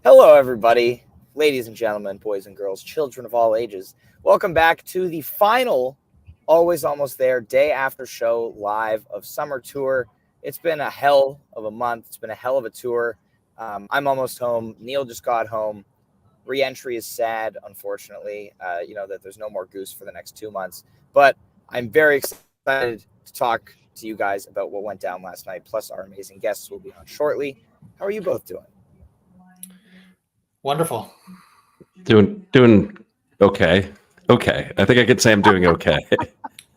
Hello, everybody, ladies and gentlemen, boys and girls, children of all ages. Welcome back to the final, always almost there, day after show live of Summer Tour. It's been a hell of a month. It's been a hell of a tour. I'm almost home. Neil just got home. Re-entry is sad, unfortunately. That there's no more Goose for the next 2 months. But I'm very excited to talk to you guys about what went down last night. Plus, our amazing guests will be on shortly. How are you both doing? Wonderful. Doing okay. Okay. I think I could say I'm doing okay.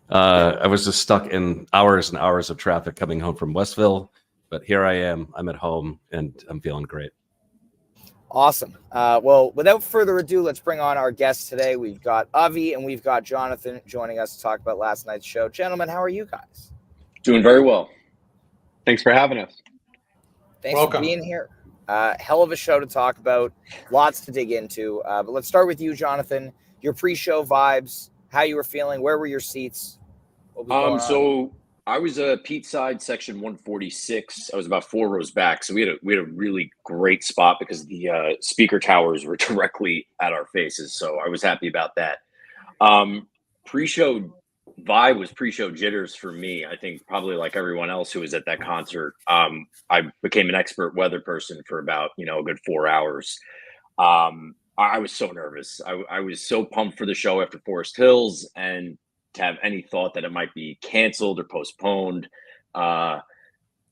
I was just stuck in hours and hours of traffic coming home from Westville, but here I am. I'm at home and I'm feeling great. Awesome. Well, without further ado, let's bring on our guests today. We've got Avi and we've got Jonathan joining us to talk about last night's show. Gentlemen, how are you guys? Doing very well. Thanks for having us. Thanks Welcome. for being here. Hell of a show to talk about. Lots to dig into. But let's start with you, Jonathan. Your pre-show vibes, how you were feeling, where were your seats? What was going on? So I was Pete side section 146. I was about 4 rows back, so we had a really great spot because the speaker towers were directly at our faces. So I was happy about that. Pre-show vibe was pre-show jitters for me. I think probably like everyone else who was at that concert. I became an expert weather person for about a good 4 hours. I was so nervous. I was so pumped for the show after Forest Hills, and to have any thought that it might be canceled or postponed.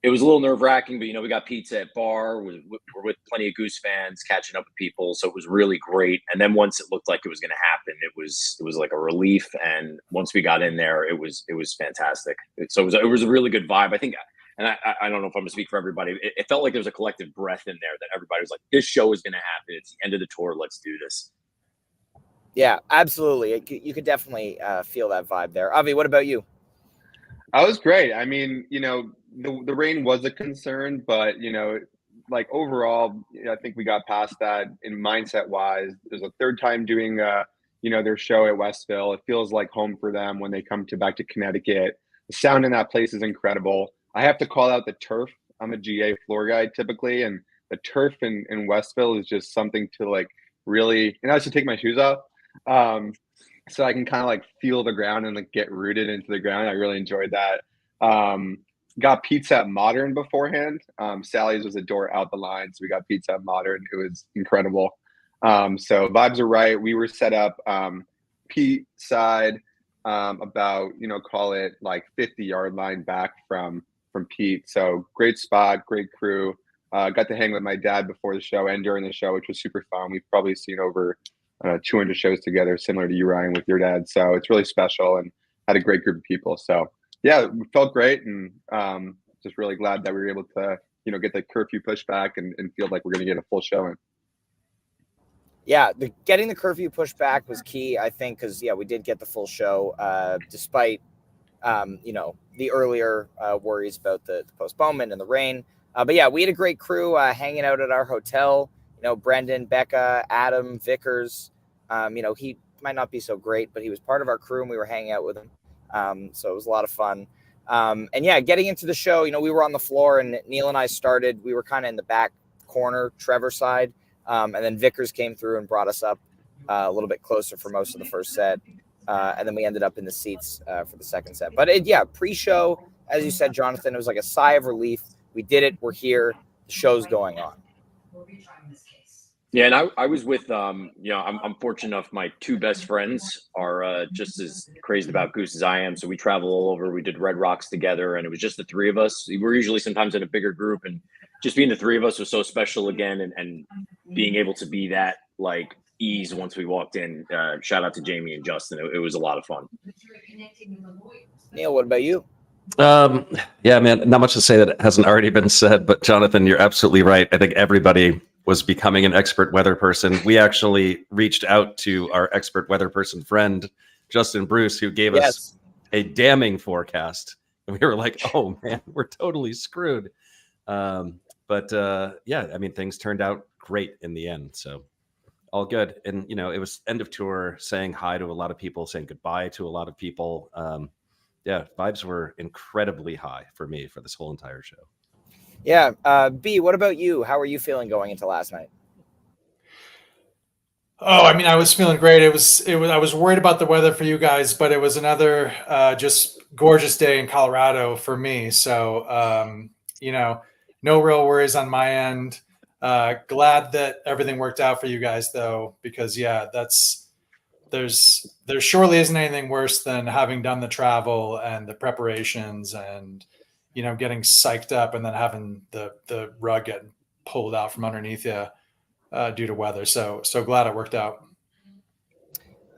It was a little nerve wracking, but we got pizza at bar. We're with plenty of Goose fans, catching up with people, so it was really great. And then once it looked like it was going to happen, it was like a relief. And once we got in there, it was fantastic. So it was a really good vibe. I think, and I don't know if I'm going to speak for everybody. It felt like there was a collective breath in there that everybody was like, "This show is going to happen. It's the end of the tour. Let's do this." Yeah, absolutely. You could definitely feel that vibe there. Avi, what about you? I was great. I mean, the rain was a concern, but like overall, I think we got past that in mindset wise. There's a third time doing their show at Westville. It feels like home for them when they come back to Connecticut. The sound in that place is incredible. I have to call out the turf. I'm a GA floor guy typically, and the turf in Westville is just something to like really. And I have to take my shoes off. So I can kind of like feel the ground and like get rooted into the ground. I really enjoyed that. Got pizza at Modern beforehand. Sally's was a door out the line, so we got pizza at Modern. It was incredible. So vibes are right. We were set up Pete side about call it like 50-yard line back from Pete. So great spot, great crew. Got to hang with my dad before the show and during the show, which was super fun. We've probably seen over 200 shows together, similar to you, Ryan, with your dad. So it's really special and had a great group of people. So yeah, it felt great, and just really glad that we were able to get the curfew pushed back and feel like we're going to get a full showing. Yeah, getting the curfew pushed back was key, I think, because we did get the full show despite the earlier worries about the postponement and the rain. But yeah, we had a great crew hanging out at our hotel. Brendan, Becca, Adam, Vickers. He might not be so great, but he was part of our crew and we were hanging out with him. So it was a lot of fun. And yeah, getting into the show, we were on the floor and Neil and I started. We were kind of in the back corner, Trevor side. And then Vickers came through and brought us up a little bit closer for most of the first set. And then we ended up in the seats for the second set. But pre-show, as you said, Jonathan, it was like a sigh of relief. We did it. We're here. The show's going on. Yeah, and I was with I'm fortunate enough. My two best friends are just as crazy about Goose as I am. So we travel all over. We did Red Rocks together, and it was just the three of us. We're usually sometimes in a bigger group, and just being the three of us was so special again. And being able to be that like ease once we walked in. Shout out to Jamie and Justin. It was a lot of fun. Neil, what about you? Yeah, man, not much to say that hasn't already been said, but Jonathan, you're absolutely right. I think everybody was becoming an expert weather person. We actually reached out to our expert weather person friend, Justin Bruce, who gave us a damning forecast. And we were like, oh man, we're totally screwed. But things turned out great in the end. So all good. And, it was end of tour, saying hi to a lot of people, saying goodbye to a lot of people. Vibes were incredibly high for me for this whole entire show. Yeah. B, what about you? How are you feeling going into last night? Oh, I mean, I was feeling great. I was worried about the weather for you guys, but it was another just gorgeous day in Colorado for me. So, no real worries on my end. Glad that everything worked out for you guys, though, because yeah, there surely isn't anything worse than having done the travel and the preparations and getting psyched up and then having the rug get pulled out from underneath you due to weather. So glad it worked out.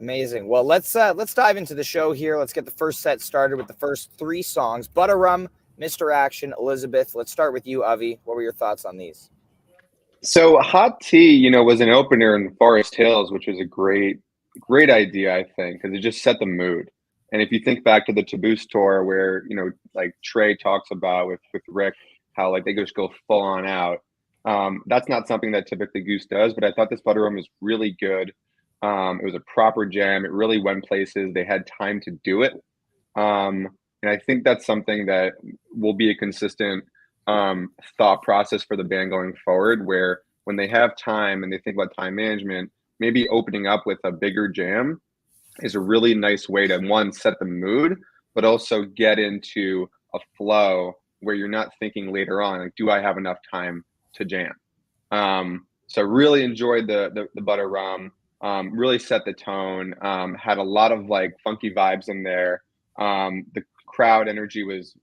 Amazing. Well, let's dive into the show here. Let's get the first set started with the first 3 songs: Butter Rum, Mr. Action, Elizabeth. Let's start with you, Avi. What were your thoughts on these? So Hot Tea, was an opener in Forest Hills, which was a great idea, I think, because it just set the mood. And if you think back to the Taboos tour, where like Trey talks about with Rick, how like they just go full on out. That's not something that typically Goose does, but I thought this Butter Rum was really good. It was a proper jam. It really went places. They had time to do it. And I think that's something that will be a consistent thought process for the band going forward, where when they have time and they think about time management, maybe opening up with a bigger jam is a really nice way to, one, set the mood, but also get into a flow where you're not thinking later on, like, do I have enough time to jam? So really enjoyed the Butter Rum. Really set the tone. Had a lot of like funky vibes in there. The crowd energy was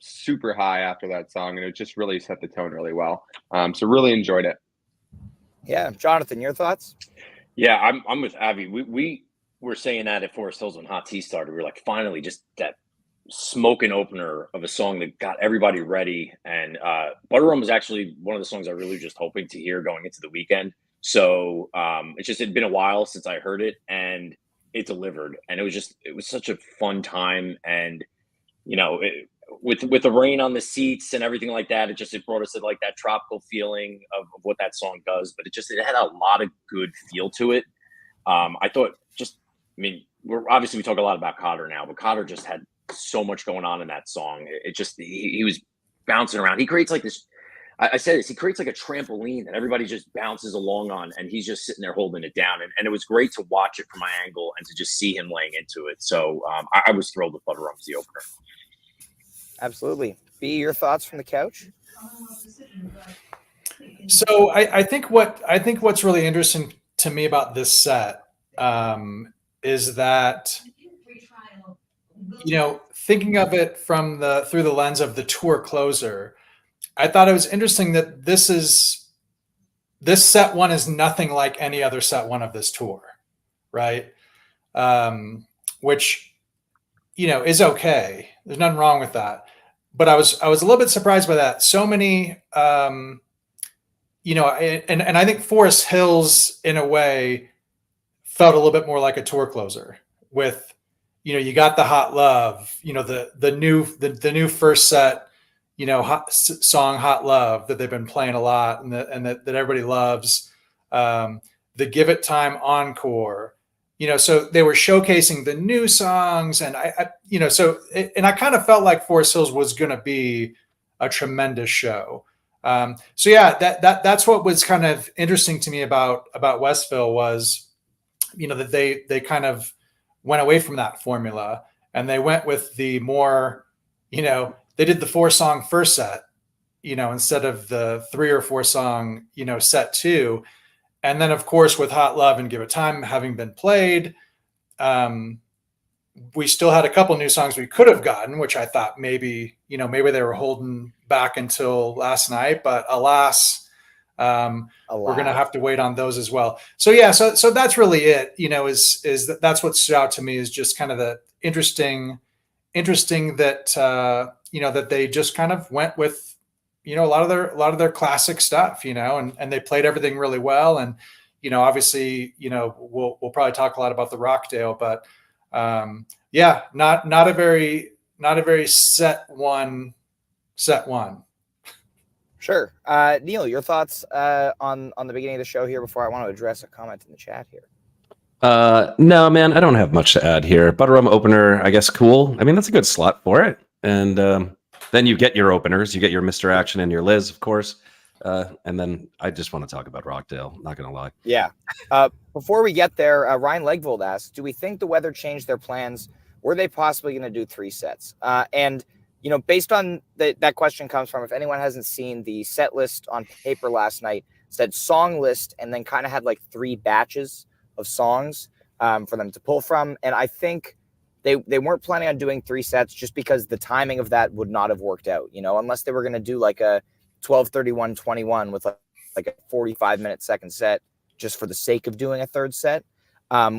super high after that song, and it just really set the tone really well. So really enjoyed it. Yeah, Jonathan, your thoughts? Yeah, I'm with Avi. We were saying that at Forest Hills when Hot Tea started. We were like, finally, just that smoking opener of a song that got everybody ready. And Butter Rum was actually one of the songs I really just hoping to hear going into the weekend. So it'd been a while since I heard it, and it delivered. And it was such a fun time. And with the rain on the seats and everything like that, it brought us to like that tropical feeling of what that song does. But it had a lot of good feel to it. I thought we talk a lot about Cotter now, but Cotter just had so much going on in that song. He was bouncing around. He creates like this. I said this. He creates like a trampoline that everybody just bounces along on, and he's just sitting there holding it down. And it was great to watch it from my angle and to just see him laying into it. So I was thrilled with Butter Rum as the opener. Absolutely. B, your thoughts from the couch? So I think what's really interesting to me about this set is that thinking of it through the lens of the tour closer, I thought it was interesting that this set one is nothing like any other set one of this tour, right? Which is okay. There's nothing wrong with that. But I was a little bit surprised by that. So many, and I think Forest Hills in a way felt a little bit more like a tour closer with, you got the Hot Love, the new first set, song Hot Love that they've been playing a lot and that everybody loves, the Give It Time encore, so they were showcasing the new songs, and I kind of felt like Forest Hills was going to be a tremendous show. So yeah, that's what was kind of interesting to me about Westville was, that they kind of went away from that formula and they went with the more, they did the 4-song first set, instead of the 3 or 4 song, set 2. And then, of course, with Hot Love and Give It Time having been played, we still had a couple new songs we could have gotten, which I thought maybe they were holding back until last night. But alas, we're going to have to wait on those as well. So yeah, so that's really it. Is that's what stood out to me is just kind of the interesting that that they just kind of went with a lot of their classic stuff, and they played everything really well. And, obviously, we'll probably talk a lot about the Rockdale, but yeah, not a very set one. Sure. Neil, your thoughts on the beginning of the show here before I want to address a comment in the chat here. No, man, I don't have much to add here. Butter Rum opener, I guess, cool. I mean, that's a good slot for it. And Then you get your openers, you get your Mr. Action and your Liz, of course. And then I just want to talk about Rockdale, not going to lie. Yeah. Before we get there, Ryan Legvold asks, do we think the weather changed their plans? Were they possibly going to do 3 sets? And, based on that question comes from, if anyone hasn't seen the set list on paper last night, said song list and then kind of had like 3 batches of songs for them to pull from. And I think they weren't planning on doing 3 sets just because the timing of that would not have worked out, unless they were going to do like a 12-31-21 with like a 45-minute second set just for the sake of doing a third set,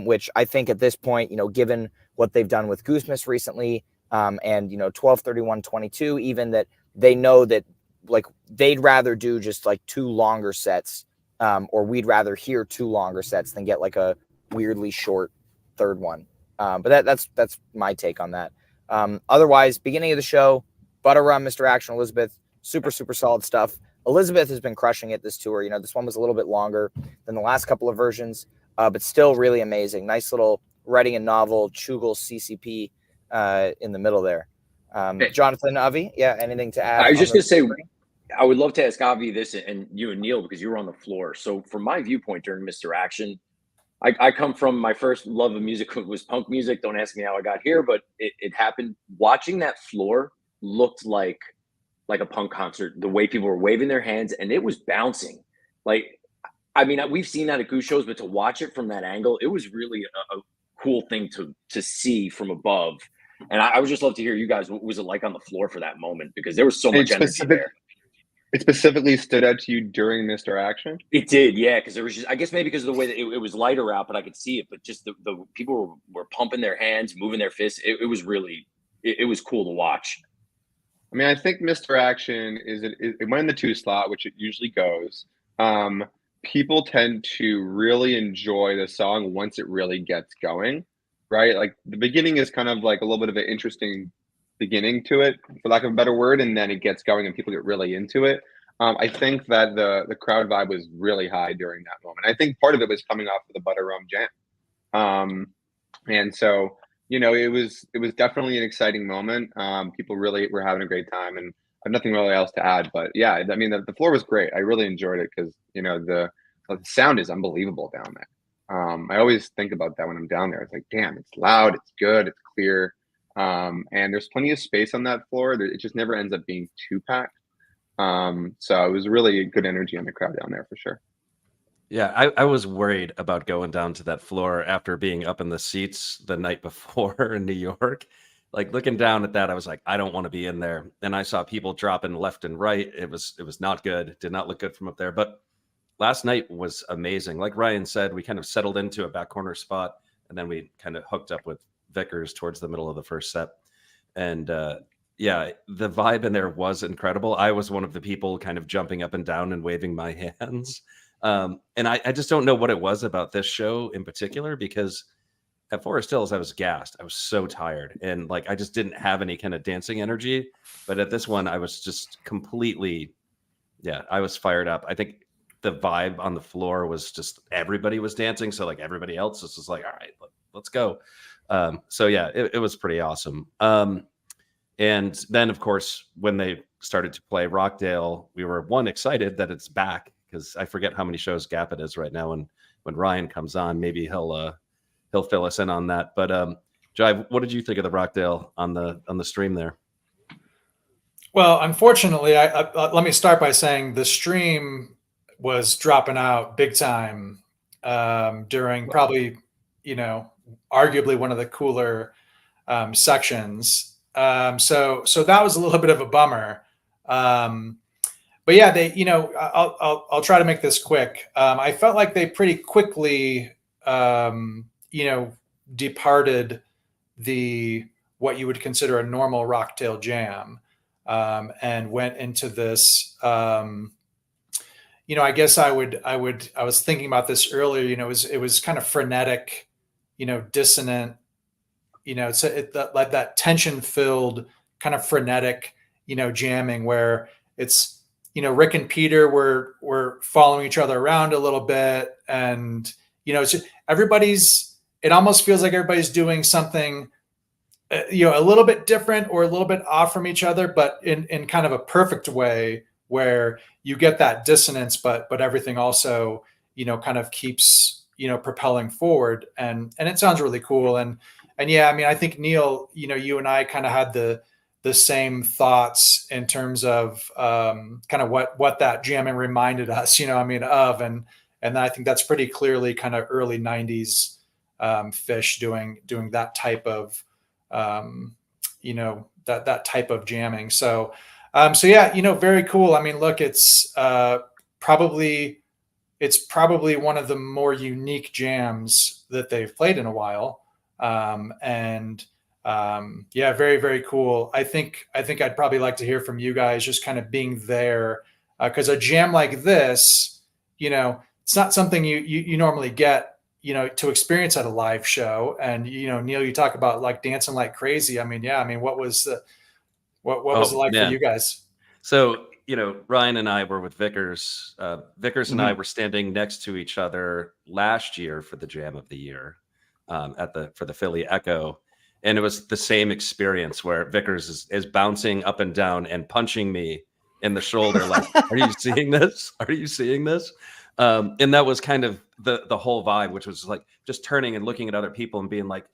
which I think at this point, given what they've done with Goose recently, and 12-31-22, even that they know that like they'd rather do just like 2 longer sets, or we'd rather hear 2 longer sets than get like a weirdly short third one. But that's my take on that. Otherwise, beginning of the show, Butter Rum, Mr. Action, Elizabeth, super solid stuff. Elizabeth has been crushing it this tour. This one was a little bit longer than the last couple of versions, but still really amazing. Nice little writing a novel, Chugel CCP in the middle there. Jonathan, Avi, anything to add? I was just going to say, I would love to ask Avi this and you and Neil, because you were on the floor. So from my viewpoint during Mr. Action, I come from, my first love of music was punk music. Don't ask me how I got here, but it happened. Watching that floor looked like a punk concert, the way people were waving their hands, and it was bouncing. Like, I mean, we've seen that at Goose shows, but to watch it from that angle, it was really a cool thing to see from above. And I would just love to hear you guys, what was it like on the floor for that moment? Because there was so much energy there. It specifically stood out to you during Mr. Action? It did, yeah, because there was just, I guess maybe because of the way that it was lighter out, but I could see it. But just the people were pumping their hands, moving their fists. It was really, it was cool to watch. I mean, I think Mr. Action it went in the 2 slot, which it usually goes. People tend to really enjoy the song once it really gets going, right? Like the beginning is kind of like a little bit of an interesting beginning to it, for lack of a better word, and then it gets going and people get really into it. I think that the crowd vibe was really high during that moment. I think part of it was coming off of the Butter Rum Jam, and so it was definitely an exciting moment. People really were having a great time, and I have nothing really else to add. But yeah, I mean the floor was great. I really enjoyed it because the sound is unbelievable down there. I always think about that when I'm down there. It's like, damn, it's loud, it's good, it's clear. And there's plenty of space on that floor. It just never ends up being too packed. So it was really good energy on the crowd down there for sure. Yeah, I was worried about going down to that floor after being up in the seats the night before in New York. Like looking down at that, I was like, I don't want to be in there. And I saw people dropping left and right. It was not good. It did not look good from up there. But last night was amazing. Like Ryan said, we kind of settled into a back corner spot, and then we kind of hooked up with Vickers towards the middle of the first set. And yeah, the vibe in there was incredible. I was one of the people kind of jumping up and down and waving my hands. And I just don't know what it was about this show in particular, because at Forest Hills, I was gassed. I was so tired. And like, I just didn't have any kind of dancing energy. But at this one, I was just completely, I was fired up. I think the vibe on the floor was just everybody was dancing. So like everybody else was just like, all right, let's go. So yeah, it was pretty awesome. And then of course, when they started to play Rockdale, we were excited that it's back, because I forget how many shows gap it is right now. And when Ryan comes on, maybe he'll fill us in on that. But Jive, what did you think of the Rockdale on the stream there? Well, unfortunately, I let me start by saying the stream was dropping out big time during probably, arguably one of the cooler sections. So that was a little bit of a bummer. But yeah, they, I'll try to make this quick. I felt like they pretty quickly, departed what you would consider a normal Rocktail jam, and went into this. I guess I was thinking about this earlier. It was kind of frenetic, dissonant. It's like that tension-filled kind of frenetic, jamming where it's, Rick and Peter were following each other around a little bit, and it's just, it almost feels like everybody's doing something a little bit different or a little bit off from each other, but in kind of a perfect way where you get that dissonance, but everything also, kind of keeps, propelling forward. And it sounds really cool. And yeah, I mean, I think Neil, you and I kind of had the same thoughts in terms of kind of what that jamming reminded us, of, and I think that's pretty clearly kind of early 90s Fish doing that type of that type of jamming. So yeah, very cool. I mean, look, it's probably one of the more unique jams that they've played in a while. Yeah, very, very cool. I think I'd probably like to hear from you guys, just kind of being there, because a jam like this, it's not something you normally get, to experience at a live show. And Neil, you talk about like dancing like crazy. I mean, yeah, I mean, what was what was it like for you guys? So, Ryan and I were with Vickers. Vickers and I Mm-hmm. were standing next to each other last year for the Jam of the Year for the Philly Echo. And it was the same experience where Vickers is bouncing up and down and punching me in the shoulder. Like, are you seeing this? Are you seeing this? And that was kind of the whole vibe, which was like just turning and looking at other people and being like,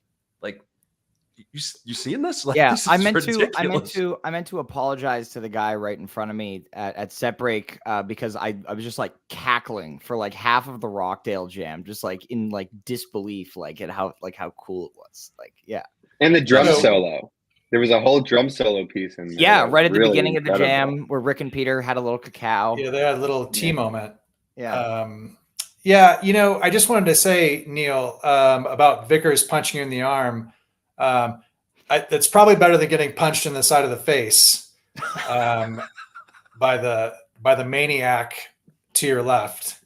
you seeing this? Like, Yeah, this is ridiculous. I meant to apologize to the guy right in front of me at set break because I was just like cackling for like half of the Rockdale jam, just like in like disbelief, like at how cool it was. Like, yeah. And the drum So- solo. There was a whole drum solo piece in there. Yeah, that was right at the really beginning of the incredible. jam where Rick and Peter had a little cacao. Yeah, they had a little tea Yeah. moment. Yeah. Yeah, I just wanted to say, Neil, about Vickers punching you in the arm. That's probably better than getting punched in the side of the face by the maniac to your left.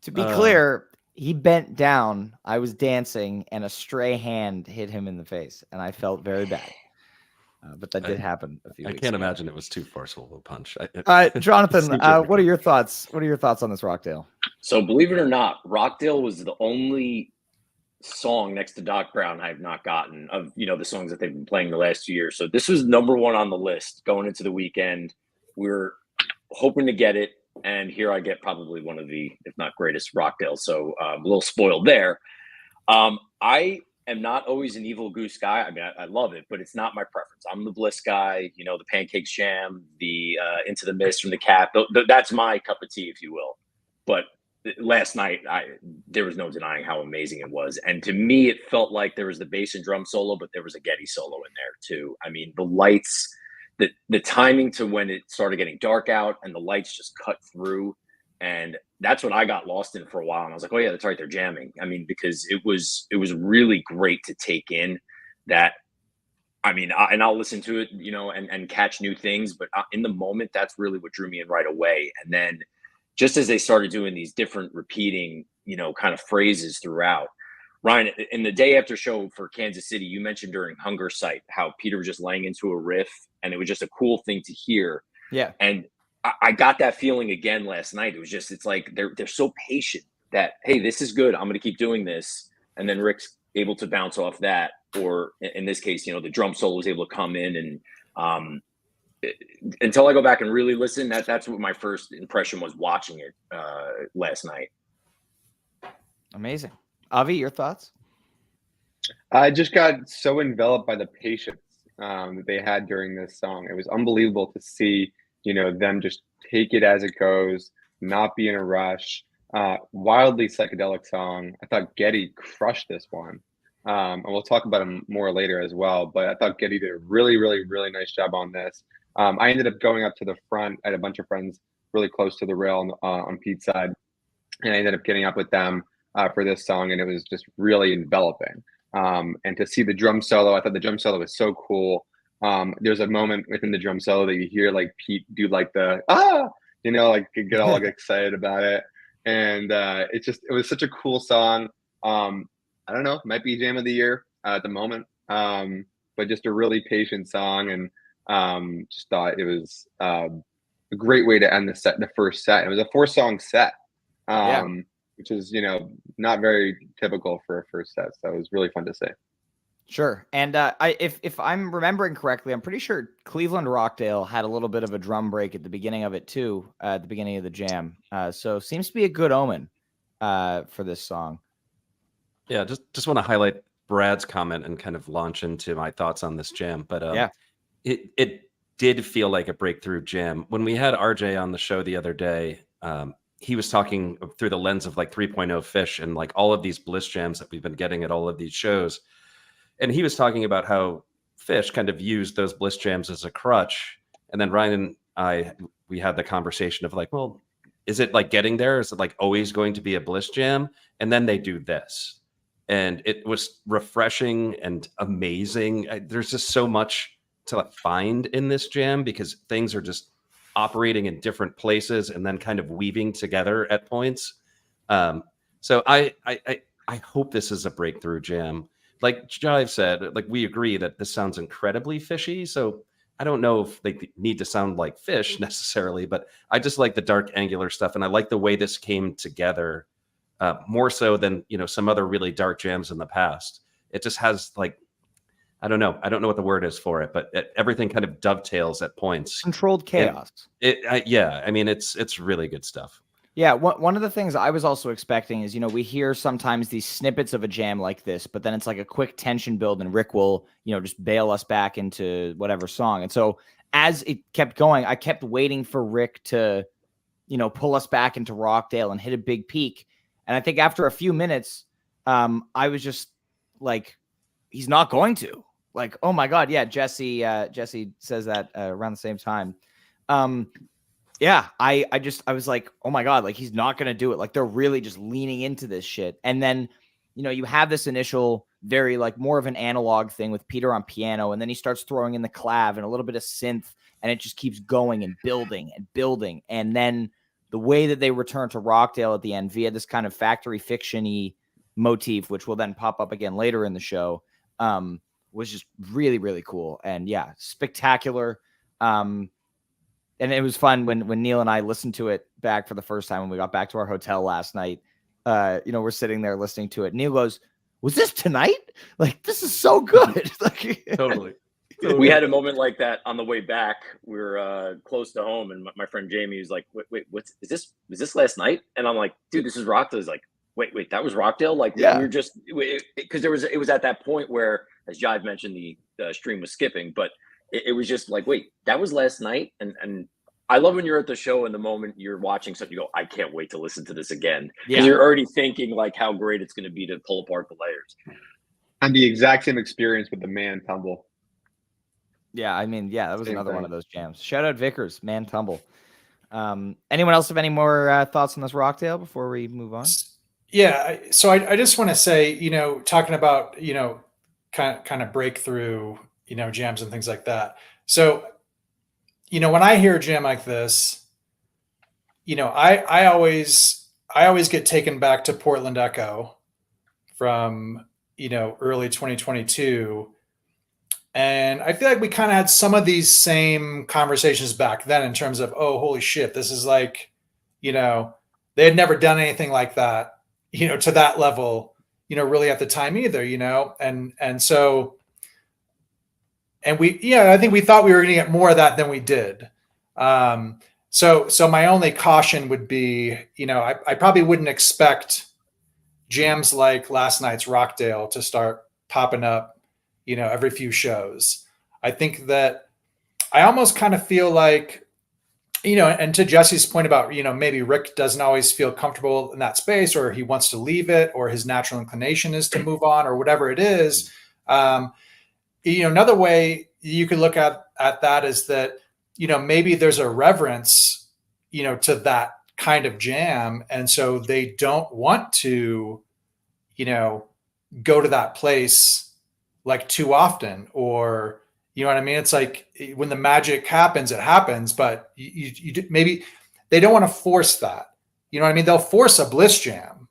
To be clear, he bent down. I was dancing, and a stray hand hit him in the face, and I felt very bad. But that did happen a few I weeks can't ago. imagine it was too forceful of a punch. Jonathan, what are your thoughts? What are your thoughts on this Rockdale? So believe it or not, Rockdale was the only song next to Doc Brown I have not gotten of the songs that they've been playing the last 2 years. So this was number one on the list going into the weekend. We were hoping to get it, and here I get probably one of the, if not greatest, Rockdale. So I'm a little spoiled there. I am not always an Evil Goose guy. I mean, I love it, but it's not my preference. I'm the Bliss guy. The Pancakes Jam, the Into the Mist from the Cat. That's my cup of tea, if you will. But last night, there was no denying how amazing it was. And to me, it felt like there was the bass and drum solo, but there was a Getty solo in there too. I mean, the lights, the timing to when it started getting dark out and the lights just cut through. And that's what I got lost in for a while. And I was like, oh yeah, that's right, they're jamming. I mean, because it was really great to take in that. I mean, and I'll listen to it, and catch new things. But in the moment, that's really what drew me in right away. And then just as they started doing these different repeating, kind of phrases throughout. Ryan, in the day after show for Kansas City, you mentioned during Hunger Site how Peter was just laying into a riff, and it was just a cool thing to hear. Yeah. And I got that feeling again last night. It was just, it's like they're so patient that, hey, this is good. I'm going to keep doing this. And then Rick's able to bounce off that. Or in this case, the drum solo was able to come in and until I go back and really listen, that's what my first impression was watching it last night. Amazing. Avi, your thoughts? I just got so enveloped by the patience that they had during this song. It was unbelievable to see, them just take it as it goes, not be in a rush. Wildly psychedelic song. I thought Getty crushed this one. And we'll talk about him more later as well. But I thought Getty did a really, really, really nice job on this. I ended up going up to the front. I had a bunch of friends really close to the rail on Pete's side. And I ended up getting up with them for this song. And it was just really enveloping. And to see the drum solo, I thought the drum solo was so cool. There's a moment within the drum solo that you hear like Pete do like the, like get all excited about it. And it was such a cool song. I don't know, it might be Jam of the Year at the moment, but just a really patient song, and just thought it was a great way to end the first set. It was a 4-song set, which is not very typical for a first set, so it was really fun to see. Sure. And if I'm remembering correctly, I'm pretty sure Cleveland Rockdale had a little bit of a drum break at the beginning of it too, at the beginning of the jam. So seems to be a good omen for this song. Yeah, just want to highlight Brad's comment and kind of launch into my thoughts on this jam. But Yeah. it did feel like a breakthrough jam. When we had RJ on the show the other day, he was talking through the lens of like 3.0 Fish and like all of these bliss jams that we've been getting at all of these shows. And he was talking about how Fish kind of used those bliss jams as a crutch. And then Ryan and we had the conversation of like, well, is it like getting there? Is it like always going to be a bliss jam? And then they do this. And it was refreshing and amazing. There's just so much to find in this jam because things are just operating in different places and then kind of weaving together at points. So I hope this is a breakthrough jam. Like Jive said, like we agree that this sounds incredibly fishy. So I don't know if they need to sound like Fish necessarily, but I just like the dark angular stuff, and I like the way this came together more so than some other really dark jams in the past. It just has like I don't know what the word is for it, but everything kind of dovetails at points. Controlled chaos. Yeah, I mean it's really good stuff. Yeah, one of the things I was also expecting is, we hear sometimes these snippets of a jam like this, but then it's like a quick tension build and Rick will, just bail us back into whatever song. And so as it kept going, I kept waiting for Rick to, pull us back into Rockdale and hit a big peak. And I think after a few minutes, I was just like, he's not going to. Like, oh my God, yeah, Jesse says that around the same time. Yeah, I was like, oh my God, like he's not going to do it. Like they're really just leaning into this shit. And then, you have this initial very like more of an analog thing with Peter on piano. And then he starts throwing in the clav and a little bit of synth and it just keeps going and building and building. And then the way that they return to Rockdale at the end via this kind of factory fiction-y motif, which will then pop up again later in the show, was just really, really cool. And yeah, spectacular. And it was fun when Neil and I listened to it back for the first time when we got back to our hotel last night. We're sitting there listening to it. Neil goes, "Was this tonight? Like, this is so good." Totally. We had a moment like that on the way back. We were close to home, and my friend Jamie was like, "Wait, is this last night?" And I'm like, "Dude, this is Rockdale." He's like, "Wait, that was Rockdale?" Like, yeah. We were just because it was at that point where, as Jive mentioned, the stream was skipping, but it was just like, wait, that was last night. And I love when you're at the show and the moment you're watching something, you go, I can't wait to listen to this again. Because you're already thinking like how great it's going to be to pull apart the layers. And the exact same experience with the Man Tumble. Yeah, I mean, yeah, that was another one of those jams. Shout out Vickers, Man Tumble. Anyone else have any more thoughts on this Rockdale before we move on? Yeah, so I just want to say, talking about, kind of breakthrough, jams and things like that. So, when I hear a jam like this, I always get taken back to Portland Echo from, early 2022. And I feel like we kind of had some of these same conversations back then in terms of, oh, holy shit, this is like, they had never done anything like that, to that level, really at the time either, and so, and I think we thought we were going to get more of that than we did. So my only caution would be, I probably wouldn't expect jams like last night's Rockdale to start popping up, every few shows. I think that I almost kind of feel like, and to Jesse's point about, maybe Rick doesn't always feel comfortable in that space, or he wants to leave it, or his natural inclination is to move on, or whatever it is. Another way you could look at that is that, maybe there's a reverence, to that kind of jam. And so they don't want to, go to that place like too often, or, you know what I mean? It's like when the magic happens, it happens, but you maybe they don't want to force that. You know what I mean? They'll force a bliss jam,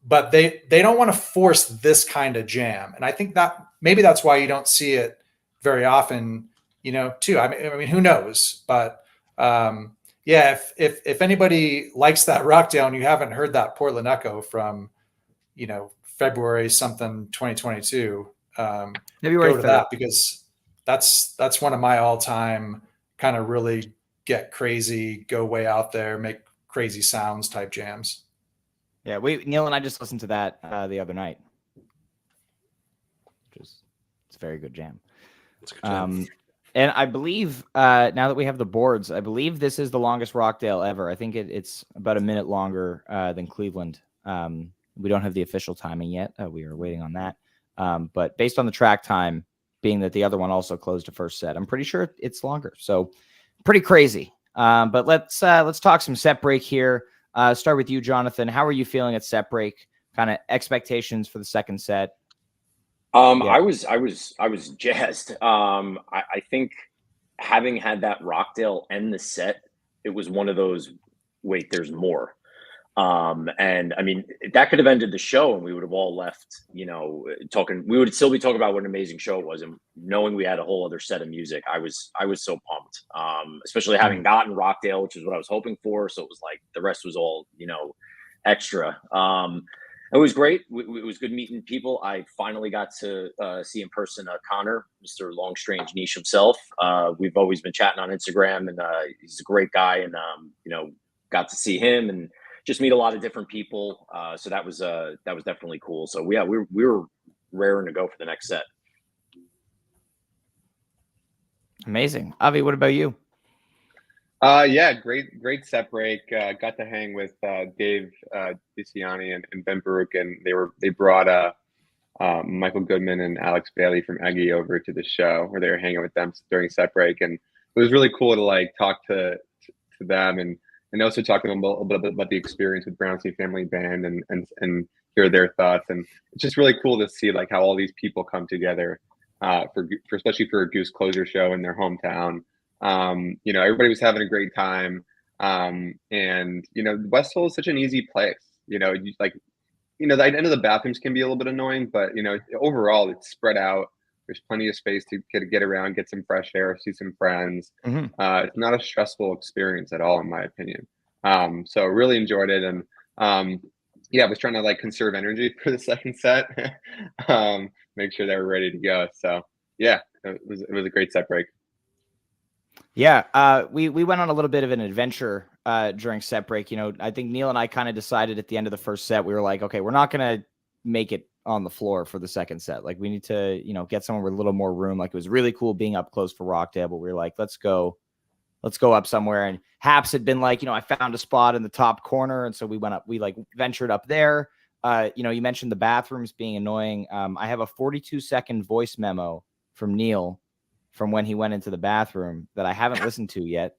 but they don't want to force this kind of jam. And I think that maybe that's why you don't see it very often, too. I mean, who knows? But yeah, if anybody likes that Rockdale and you haven't heard that Portland Echo from, February something 2022. February Go to 3rd. that, because that's one of my all-time kind of really get crazy, go way out there, make crazy sounds type jams. Yeah, Neil and I just listened to that the other night. It's a very good jam. It's a good jam. And I believe now that we have the boards, I believe this is the longest Rockdale ever. I think it's about a minute longer than Cleveland. We don't have the official timing yet. We are waiting on that. But based on the track time, being that the other one also closed a first set, I'm pretty sure it's longer. So pretty crazy. But let's talk some set break here. Start with you, Jonathan. How are you feeling at set break? Kind of expectations for the second set? I was jazzed. I think having had that Rockdale end the set, it was one of those, wait, there's more. And I mean, that could have ended the show and we would have all left, talking, we would still be talking about what an amazing show it was. And knowing we had a whole other set of music, I was so pumped, especially having gotten Rockdale, which is what I was hoping for. So it was like, the rest was all, extra. It was great. It was good meeting people. I finally got to see in person Connor, Mr. Long Strange Niche himself. We've always been chatting on Instagram, and he's a great guy. And got to see him and just meet a lot of different people. So that was definitely cool. So yeah, we were raring to go for the next set. Amazing. Avi, what about you? Yeah, great set break. Got to hang with Dave DiCiani and Ben Baruch, and they brought Michael Goodman and Alex Bailey from Eggy over to the show, where they were hanging with them during set break, and it was really cool to talk to them and also talk to them a little bit about the experience with Brownstein Family Band and hear their thoughts. And it's just really cool to see how all these people come together for especially for a Goose closure show in their hometown. Everybody was having a great time. And Westville is such an easy place. I know the bathrooms can be a little bit annoying, but overall it's spread out. There's plenty of space to get around, get some fresh air, see some friends. Mm-hmm. It's not a stressful experience at all, in my opinion. So really enjoyed it, and I was trying to conserve energy for the second set, make sure they were ready to go. So yeah, it was a great set break. Yeah, we went on a little bit of an adventure during set break. I think Neil and I kind of decided at the end of the first set, we were like, okay, we're not going to make it on the floor for the second set. We need to, get somewhere with a little more room. It was really cool being up close for Rockdale, but we were like, let's go up somewhere. And Haps had been like, I found a spot in the top corner. And so we went up, we ventured up there. You mentioned the bathrooms being annoying. I have a 42-second voice memo from Neil from when he went into the bathroom that I haven't listened to yet.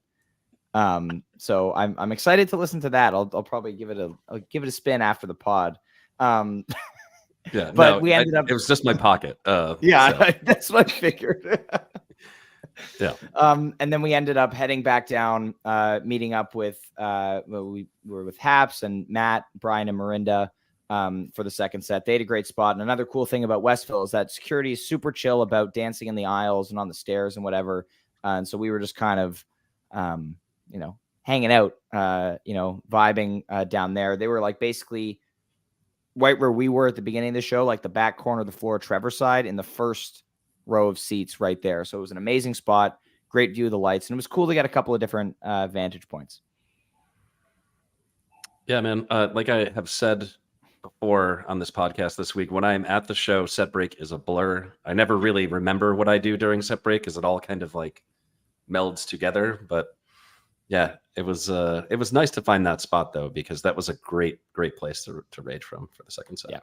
So I'm excited to listen to that. I'll probably give it a spin after the pod. Yeah, but we ended up. It was just my pocket. Yeah, so. That's what I figured. Yeah. And then we ended up heading back down, meeting up with we were with Haps and Matt, Brian, and Marinda for the second set. They had a great spot. And another cool thing about Westville is that security is super chill about dancing in the aisles and on the stairs and whatever. And so we were just kind of, hanging out, vibing down there. They were basically right where we were at the beginning of the show, the back corner of the floor, Trevor side, in the first row of seats right there. So it was an amazing spot, great view of the lights, and it was cool to get a couple of different vantage points. Yeah, man. Like I have said before on this podcast this week, when I'm at the show, set break is a blur. I never really remember what I do during set break because it all kind of melds together. But yeah, it was nice to find that spot though, because that was a great place to rage from for the second set. Yeah,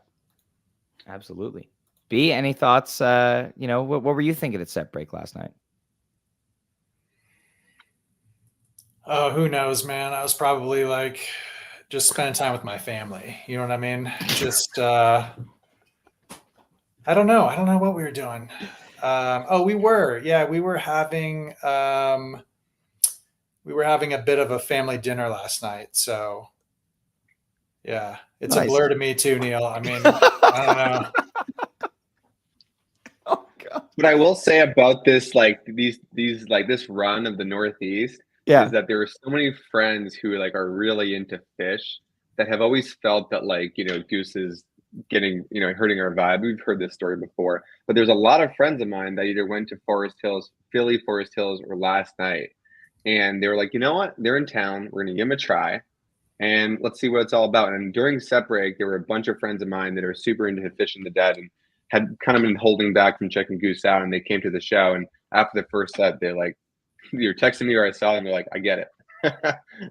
absolutely. B, any thoughts? What were you thinking at set break last night? Oh, who knows, man? I was probably just spending time with my family. You know what I mean? Just I don't know. I don't know what we were doing. We were having a bit of a family dinner last night. So yeah, it's nice. A blur to me too, Neil. I mean, I don't know. Oh God. What I will say about this, this run of the Northeast, is that there are so many friends who are really into fish that have always felt that Goose is getting, hurting our vibe. We've heard this story before, but there's a lot of friends of mine that either went to Philly Forest Hills, or last night, and they were like, you know what? They're in town. We're gonna give them a try, and let's see what it's all about. And during set break, there were a bunch of friends of mine that are super into Fish in the Dead and had kind of been holding back from checking Goose out, and they came to the show. And after the first set, they're like, you're texting me or I saw them. They're like, I get it.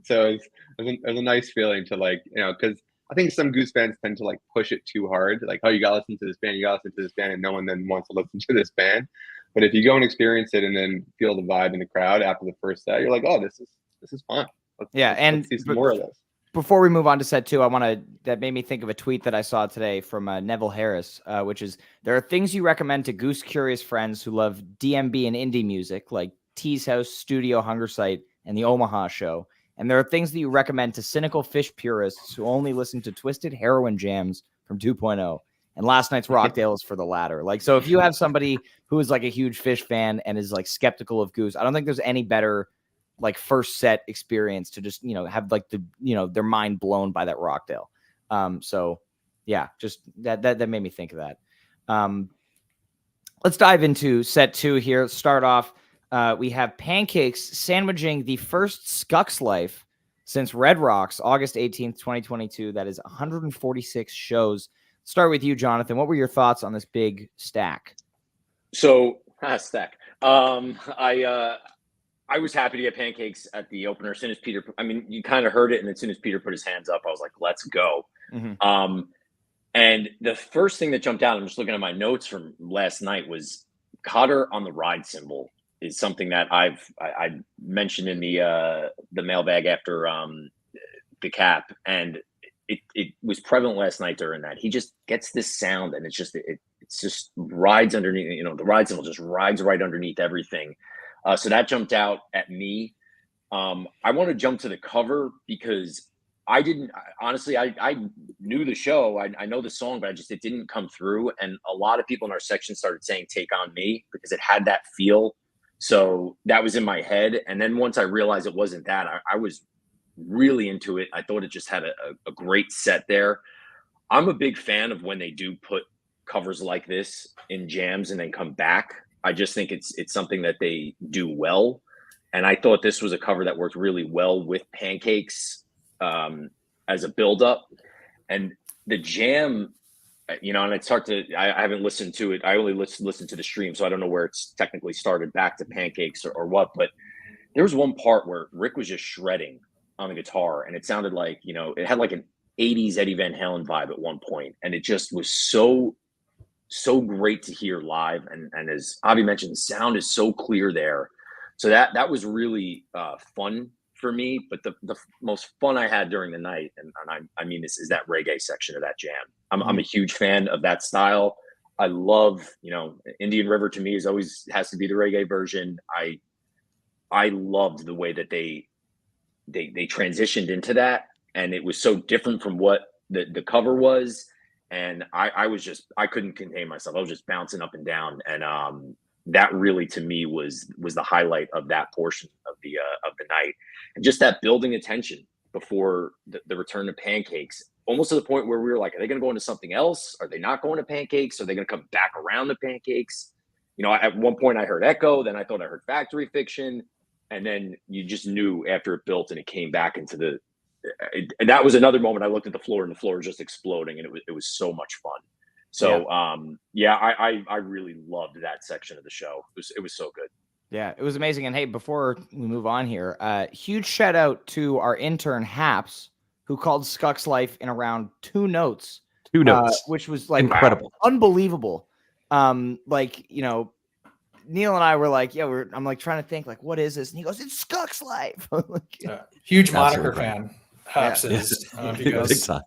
So it was a nice feeling to, like, because I think some Goose fans tend to like push it too hard. Like, oh, you got to listen to this band, and no one then wants to listen to this band. But if you go and experience it and then feel the vibe in the crowd after the first set, you're like, oh, this is fun. Let's see some more of this. Before we move on to set two, that made me think of a tweet that I saw today from Neville Harris, which is, there are things you recommend to Goose curious friends who love DMB and indie music, like Tease House, Studio, Hunger Site, and the Omaha Show. And there are things that you recommend to cynical Fish purists who only listen to twisted heroin jams from 2.0. And last night's Rockdale is for the latter. Like, so if you have somebody who is like a huge Fish fan and is like skeptical of Goose, I don't think there's any better like first set experience to just, have like their mind blown by that Rockdale. So yeah, just that made me think of that. Let's dive into set two here. Let's start off. We have Pancakes sandwiching the first Skucks Life since Red Rocks, August 18th, 2022. That is 146 shows. Start with you, Jonathan. What were your thoughts on this big stack? So, stack. I was happy to get Pancakes at the opener. As soon as Peter, you kind of heard it, and as soon as Peter put his hands up, I was like, let's go. Mm-hmm. And the first thing that jumped out, I'm just looking at my notes from last night, was Cotter on the ride cymbal is something that I mentioned in the mailbag after the cap, and it was prevalent last night during that. He just gets this sound, and it's just rides underneath. The ride cymbal just rides right underneath everything. So that jumped out at me. I want to jump to the cover because I knew the show. I know the song, but it didn't come through. And a lot of people in our section started saying "Take on Me" because it had that feel. So that was in my head. And then once I realized it wasn't that, I was really into it. I thought it just had a great set there. I'm a big fan of when they do put covers like this in jams and then come back. I just think it's something that they do well. And I thought this was a cover that worked really well with Pancakes as a build-up. And the jam, and it's hard to, I haven't listened to it. I only listened to the stream, so I don't know where it's technically started back to Pancakes or what. But there was one part where Rick was just shredding on the guitar, and it sounded like, it had like an 80s Eddie Van Halen vibe at one point. And it just was so great to hear live. And as Avi mentioned, the sound is so clear there. So that was really fun for me. But the most fun I had during the night, and I mean this, is that reggae section of that jam. I'm a huge fan of that style. I love, Indian River to me has to be the reggae version. I loved the way that they transitioned into that, and it was so different from what the cover was. And I couldn't contain myself. I was just bouncing up and down. And that really, to me, was the highlight of that portion of the night. And just that building attention before the return to Pancakes, almost to the point where we were like, are they going to go into something else? Are they not going to Pancakes? Are they going to come back around to Pancakes? At one point I heard Echo, then I thought I heard Factory Fiction. And then you just knew after it built and it came back into and that was another moment I looked at the floor, and the floor was just exploding, and it was so much fun. So I really loved that section of the show. It was so good. Yeah, it was amazing. And hey, before we move on here, huge shout out to our intern Haps, who called Skucks Life in around 2 notes. 2 notes, which was like incredible, unbelievable. Neil and I were like, I'm like trying to think, like, what is this? And he goes, it's Skucks Life. Huge moniker fan. Haps is. Big time.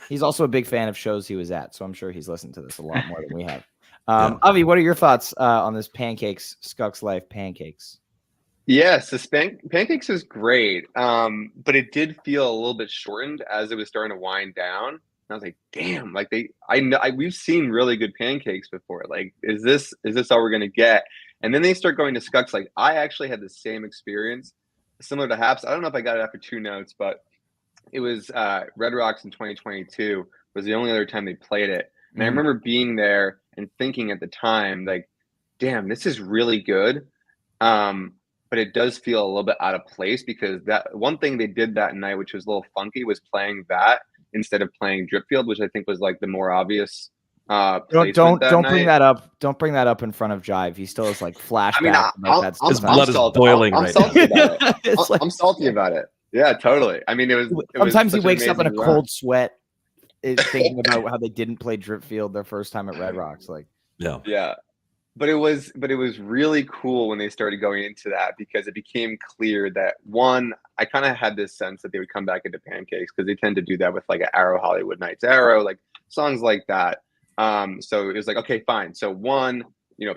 He's also a big fan of shows he was at, so I'm sure he's listened to this a lot more than we have. Avi, what are your thoughts on this Pancakes, Skucks Life Pancakes? Yes, Pancakes is great, but it did feel a little bit shortened as it was starting to wind down. And I was like, damn, like we've seen really good Pancakes before. Like, is this all we're gonna get? And then they start going to Skucks. Like, I actually had the same experience, similar to Haps. I don't know if I got it after 2 notes, but it was Red Rocks in 2022 was the only other time they played it. And I remember being there and thinking at the time, like, damn, this is really good. But it does feel a little bit out of place, because that one thing they did that night, which was a little funky, was playing that instead of playing Dripfield, which I think was like the more obvious Don't bring that up. Don't bring that up in front of Jive. He still has like flashbacks. I mean, His blood is boiling I'm right salty now. about it. I'm salty about it. Yeah, totally. I mean, it was sometimes he such an wakes up in a amazing cold run. sweat thinking about how they didn't play Dripfield their first time at Red Rocks. Like, Yeah. But it was really cool when they started going into that, because it became clear that, one, I kind of had this sense that they would come back into Pancakes, because they tend to do that with like an Arrow, Hollywood Nights Arrow, like songs like that. So it was like, okay, fine. So one,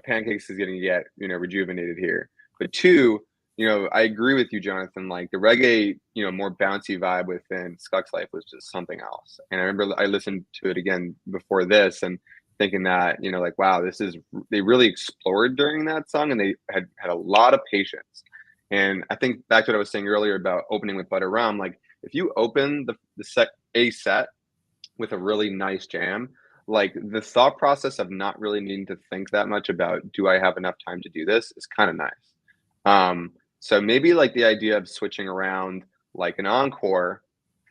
Pancakes is going to get, rejuvenated here. But two, I agree with you, Jonathan. Like the reggae, more bouncy vibe within Skux Life was just something else. And I remember I listened to it again before this, and thinking that, like, wow, they really explored during that song, and they had a lot of patience. And I think back to what I was saying earlier about opening with Butter Rum, like if you open the set with a really nice jam, like the thought process of not really needing to think that much about, do I have enough time to do this, is kind of nice. So maybe like the idea of switching around like an encore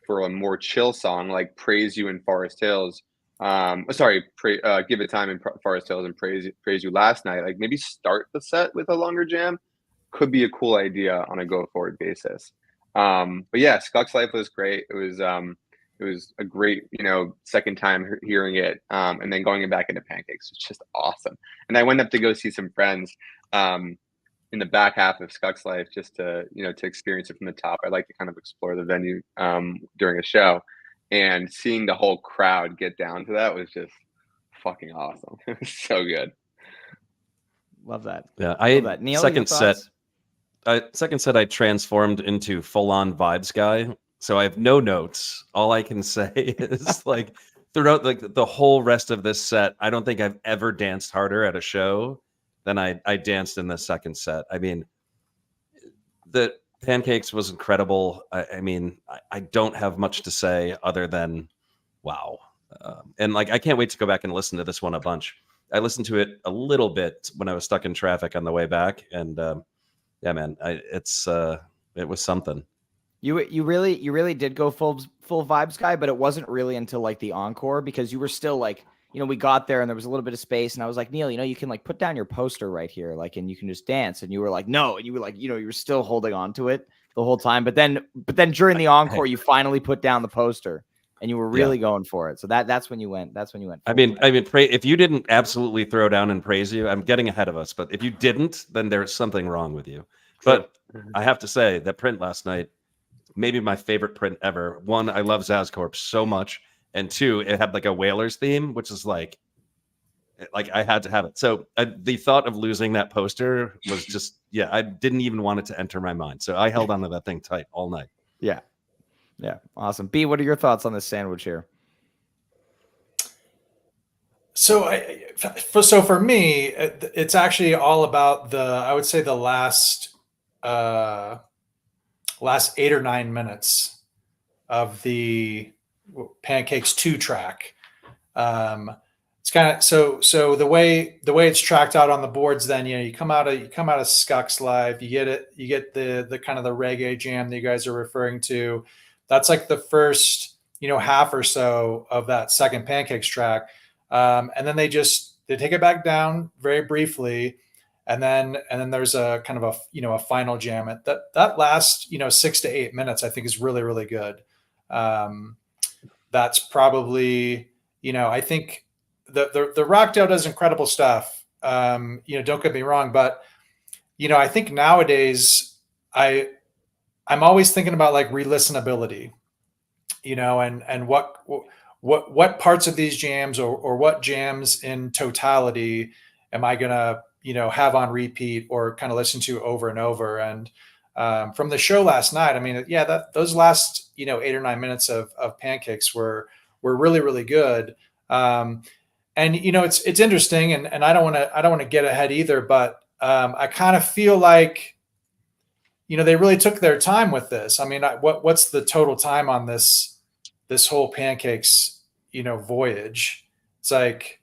for a more chill song, like Praise You in Forest Hills, Give It Time in Forest Hills, and Praise You Last Night, like maybe start the set with a longer jam could be a cool idea on a go forward basis. But yeah, Skux Life was great. It was a great, second time hearing it, and then going back into Pancakes was just awesome. And I went up to go see some friends in the back half of Skux Life, just to experience it from the top. I like to kind of explore the venue during a show, and seeing the whole crowd get down to that was just fucking awesome. It was so good. love that. Yeah, Love that. Neil, second your thoughts? set I transformed into full-on vibes guy. So I have no notes. All I can say is like throughout like the whole rest of this set, I don't think I've ever danced harder at a show than I danced in the second set. I mean, the Pancakes was incredible. I don't have much to say other than wow. And like I can't wait to go back and listen to this one a bunch. I listened to it a little bit when I was stuck in traffic on the way back, and yeah, man, it was something. You really did go full vibes guy, but it wasn't really until like the encore, because you were still like, we got there and there was a little bit of space, and I was like, Neil, you can like put down your poster right here, like, and you can just dance. And you were like, no, and you were like, you were still holding on to it the whole time. But then during the encore, you finally put down the poster, and you were really going for it. So that's when you went. If you didn't absolutely throw down and praise you, I'm getting ahead of us. But if you didn't, then there's something wrong with you. But I have to say that print last night, maybe my favorite print ever. One, I love Zazcorp so much, and two, it had like a Whalers theme, which is like I had to have it. So the thought of losing that poster was just, I didn't even want it to enter my mind. So I held onto that thing tight all night. Yeah, awesome. B, what are your thoughts on this sandwich here? So for me, it's actually all about I would say the last 8 or 9 minutes of the Pancakes 2 track. It's kind of so the way it's tracked out on the boards. Then you come out of Skux Live, you get the kind of the reggae jam that you guys are referring to. That's like the first half or so of that second Pancakes track, and then they take it back down very briefly. And then there's a kind of a final jam. That last 6 to 8 minutes, I think, is really, really good. That's probably I think the Rockdale does incredible stuff. Don't get me wrong, but I think nowadays I'm always thinking about like re-listenability, and what parts of these jams or what jams in totality am I gonna have on repeat or kind of listen to over and over. And from the show last night, I mean, those last 8 or 9 minutes of Pancakes were really, really good. And it's interesting, and I don't want to get ahead either, but I kind of feel like they really took their time with this. I mean, what's the total time on this whole Pancakes voyage. It's like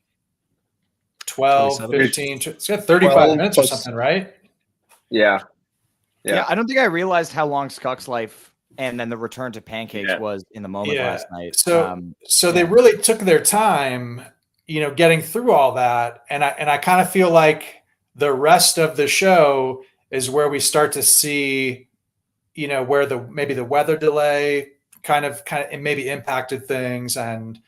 12, 27. 15, it's got 35 12 minutes or plus- something, right? Yeah. Yeah, I don't think I realized how long Skuck's life and then the return to Pancakes Yeah. was in the moment last night. So they really took their time, getting through all that, and I kind of feel like the rest of the show is where we start to see, where maybe the weather delay kind of it maybe impacted things, and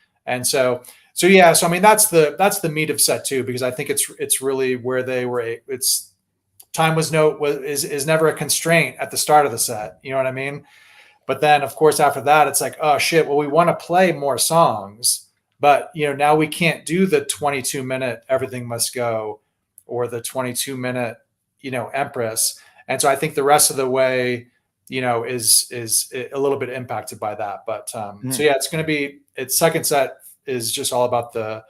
so yeah. So I mean that's the meat of set 2, because I think it's really where they were. It's time is never a constraint at the start of the set. You know what I mean? But then, of course, after that, it's like, oh shit, well, we want to play more songs, but now we can't do the 22-minute Everything Must Go or the 22-minute, Empress. And so I think the rest of the way, is a little bit impacted by that. But so yeah, its second set is just all about the,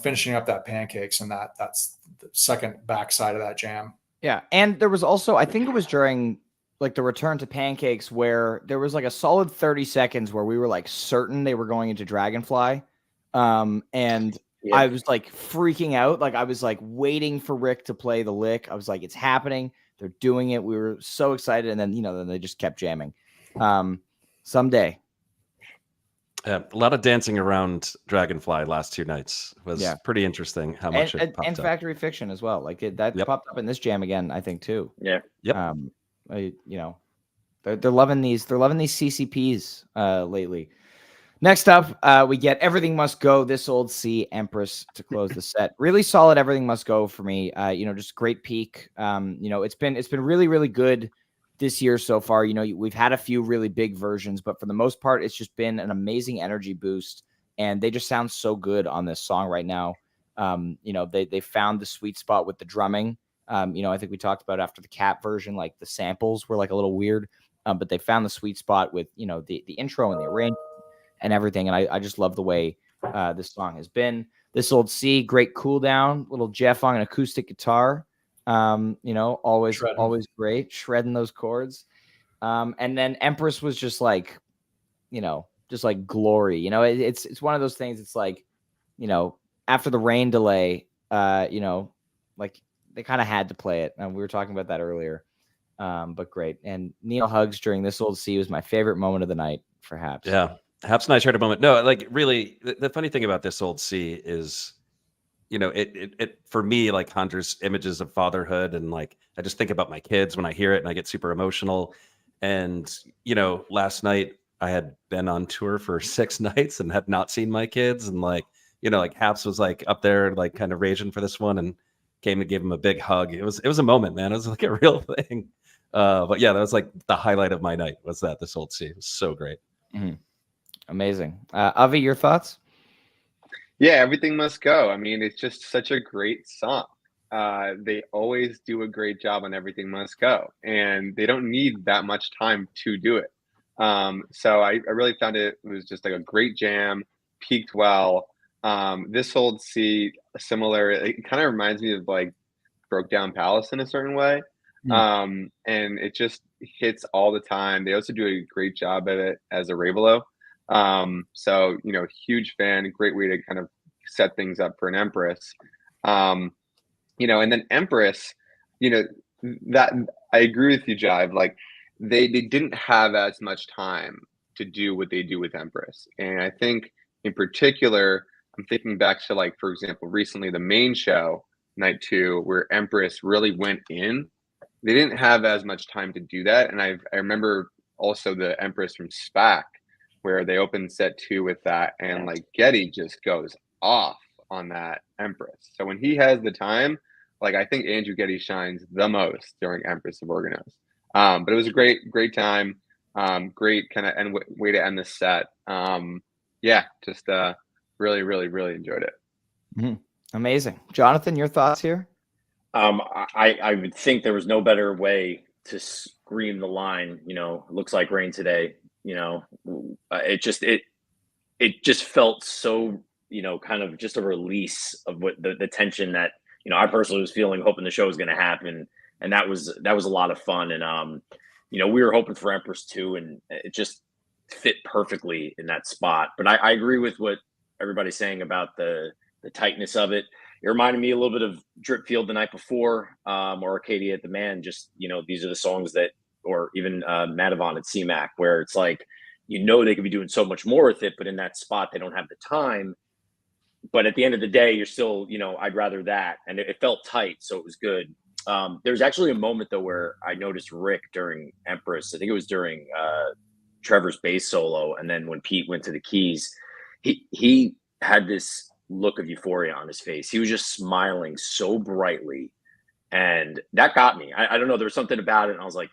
finishing up that Pancakes, and that's the second backside of that jam. Yeah, and there was also, I think it was during like the return to Pancakes where there was like a solid 30 seconds where we were like certain they were going into Dragonfly. And Yeah. I was like freaking out. Like I was like waiting for Rick to play the lick. I was like, it's happening. They're doing it. We were so excited. And then, then they just kept jamming. Someday. A lot of dancing around Dragonfly last 2 nights was pretty interesting. How much it popped and up. Factory Fiction as well. Like that popped up in this jam again, I think too. Yeah. Yep. They're loving these. They're loving these CCPs lately. Next up, we get Everything Must Go, This Old Sea, Empress to close the set. Really solid Everything Must Go for me. Just great peak. It's been really, really good this year so far. We've had a few really big versions, but for the most part, it's just been an amazing energy boost, and they just sound so good on this song right now. They found the sweet spot with the drumming. I think we talked about after the Cat version, like the samples were like a little weird, but they found the sweet spot with the intro and the arrangement and everything. And I just love the way this song has been. This Old Sea, great cool down, little Jeff on an acoustic guitar. Always great, shredding those chords. And then Empress was just like glory. It's one of those things. It's like, after the rain delay, like they kind of had to play it. And we were talking about that earlier. But great. And Neil Hugs during This Old Sea was my favorite moment of the night for Haps. Yeah. Haps and I shared a moment. No, like really, the funny thing about This Old Sea is, it for me, like conjures images of fatherhood. And like, I just think about my kids when I hear it and I get super emotional. And, last night I had been on tour for 6 nights and had not seen my kids. And like, like Haps was like up there, like kind of raging for this one, and came and gave him a big hug. It was a moment, man. It was like a real thing. But yeah, that was like the highlight of my night was that This Old Sea. It was so great. Mm-hmm. Amazing. Avi, your thoughts? Yeah, Everything Must Go. I mean, it's just such a great song. They always do a great job on Everything Must Go, and they don't need that much time to do it. So I really found it was just like a great jam, peaked well. This Old Sea, similar, it kind of reminds me of like Broke Down Palace in a certain way. And it just hits all the time. They also do a great job at it as a Ravelo. So, huge fan, great way to kind of set things up for an Empress. And then Empress, that I agree with you, Jive. Like they didn't have as much time to do what they do with Empress. And I think in particular, I'm thinking back to like, for example, recently the main show, night 2, where Empress really went in. They didn't have as much time to do that. And I remember also the Empress from SPAC, where they opened set 2 with that, and like Getty just goes off on that Empress. So when he has the time, like I think Andrew Getty shines the most during Empress of Organos. But it was a great time. Great kind of way to end the set. Just really, really, really enjoyed it. Mm-hmm. Amazing. Jonathan, your thoughts here? I would think there was no better way to scream the line, looks like rain today. It just felt so, kind of just a release of what the tension that, I personally was feeling, hoping the show was going to happen. And that was a lot of fun. And, we were hoping for Empress too, and it just fit perfectly in that spot. But I agree with what everybody's saying about the tightness of it. It reminded me a little bit of Drip Field the night before, or Arcadia at the Man. Just, these are the songs that, or even Madavon at CMAC, where it's like, they could be doing so much more with it, but in that spot, they don't have the time. But at the end of the day, you're still, I'd rather that. And it felt tight, so it was good. There's actually a moment, though, where I noticed Rick during Empress. I think it was during Trevor's bass solo. And then when Pete went to the keys, he had this look of euphoria on his face. He was just smiling so brightly. And that got me. I don't know. There was something about it. And I was like,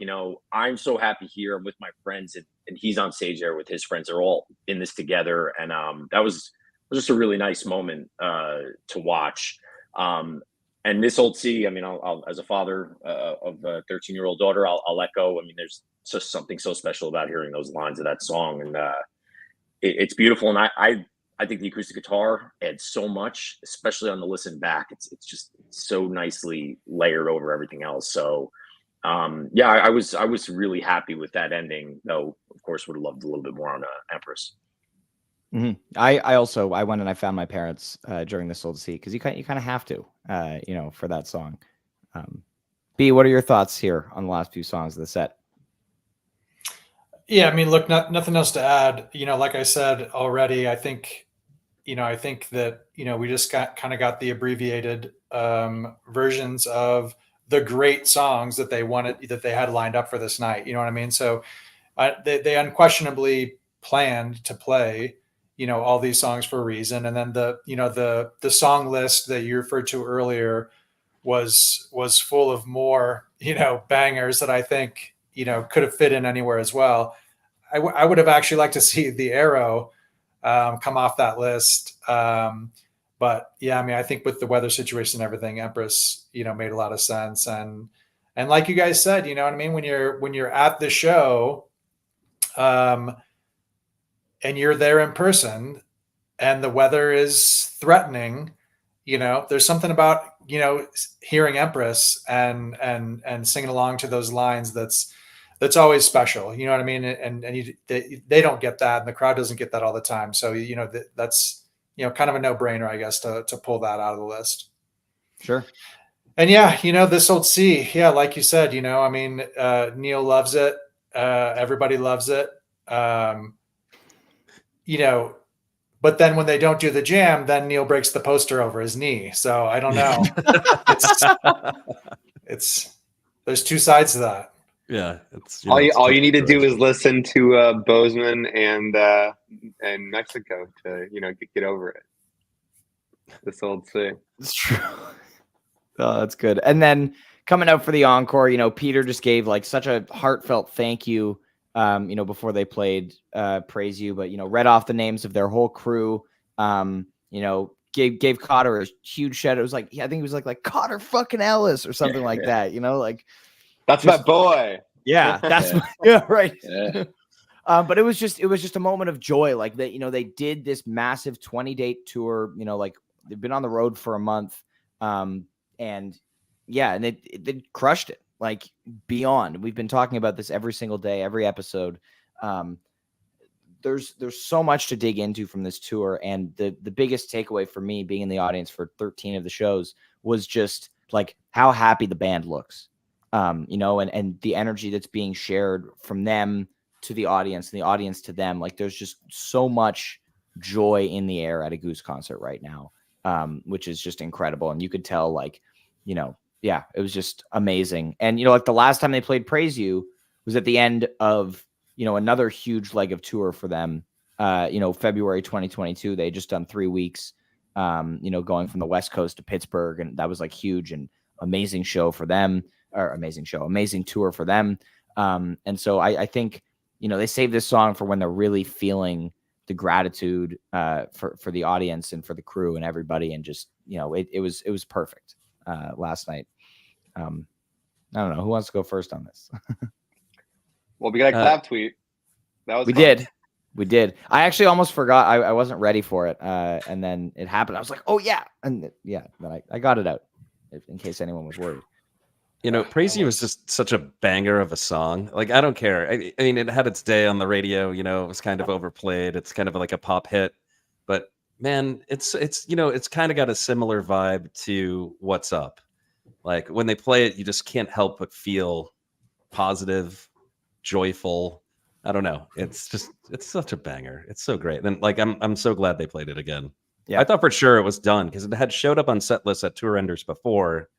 I'm so happy here. I'm with my friends. And he's on stage there with his friends. They're all in this together. And that was just a really nice moment to watch. And This Old Sea, I mean, I'll as a father of a 13-year-old daughter, I'll echo. I mean, there's just something so special about hearing those lines of that song. And it's beautiful. And I think the acoustic guitar adds so much, especially on the listen back. It's just so nicely layered over everything else. So, I was really happy with that ending. Though, of course, would have loved a little bit more on Empress. Mm-hmm. I went and I found my parents during This Old Sea, because you kind of have to, for that song. B, what are your thoughts here on the last few songs of the set? Yeah, I mean, look, nothing else to add. Like I said already, I think that, we just kind of got the abbreviated versions of the great songs that they had lined up for this night. You know what I mean? So they unquestionably planned to play, all these songs for a reason. And then the song list that you referred to earlier was full of more, bangers that I think, could have fit in anywhere as well. I would have actually liked to see The Arrow come off that list. But yeah, I mean, I think with the weather situation and everything, Empress, made a lot of sense. And like you guys said, you know what I mean? When you're at the show, and you're there in person and the weather is threatening, there's something about, hearing Empress and singing along to those lines that's always special. You know what I mean? And they don't get that, and the crowd doesn't get that all the time. So, that's, kind of a no-brainer, I guess, to pull that out of the list. Sure. And yeah, This Old Sea. Yeah, like you said, I mean, Neil loves it. Everybody loves it. But then when they don't do the jam, then Neil breaks the poster over his knee. So I don't know. it's there's two sides to that. Yeah, it's all you need to do is listen to Bozeman and Mexico to get over it. This Old Sea. It's true. Oh, that's good. And then coming out for the encore, Peter just gave like such a heartfelt thank you, before they played Praise You, but read off the names of their whole crew. Gave Cotter a huge shout. It was like, I think it was like Cotter fucking Ellis or something like that. Like that's my boy. Yeah, that's yeah, right. Yeah. But it was just a moment of joy. Like that, they did this massive 20-date tour. Like they've been on the road for a month, and they crushed it. Like beyond. We've been talking about this every single day, every episode. There's so much to dig into from this tour, and the biggest takeaway for me, being in the audience for 13 of the shows, was just like how happy the band looks. And the energy that's being shared from them to the audience and the audience to them. Like there's just so much joy in the air at a Goose concert right now, which is just incredible. And you could tell, like, yeah, it was just amazing. And, like the last time they played Praise You was at the end of, another huge leg of tour for them. February 2022, they had just done 3 weeks, going from the West Coast to Pittsburgh. And that was like huge and amazing show for them, or amazing tour for them. And so I think, they saved this song for when they're really feeling the gratitude for the audience and for the crew and everybody. And just, it was perfect. Last night. I don't know who wants to go first on this. Well, we got a clap tweet. That was we did. I actually almost forgot. I wasn't ready for it, and then it happened. I was like, oh yeah, and then I got it out in case anyone was worried. Praise You was just such a banger of a song. Like, I don't care. I mean, it had its day on the radio. It was kind of overplayed. It's kind of like a pop hit, but Man, it's it's kind of got a similar vibe to What's Up. Like when they play it, you just can't help but feel positive, joyful. I don't know. It's such a banger. It's so great. And like I'm so glad they played it again. Yeah. I thought for sure it was done because it had showed up on set lists at tour enders before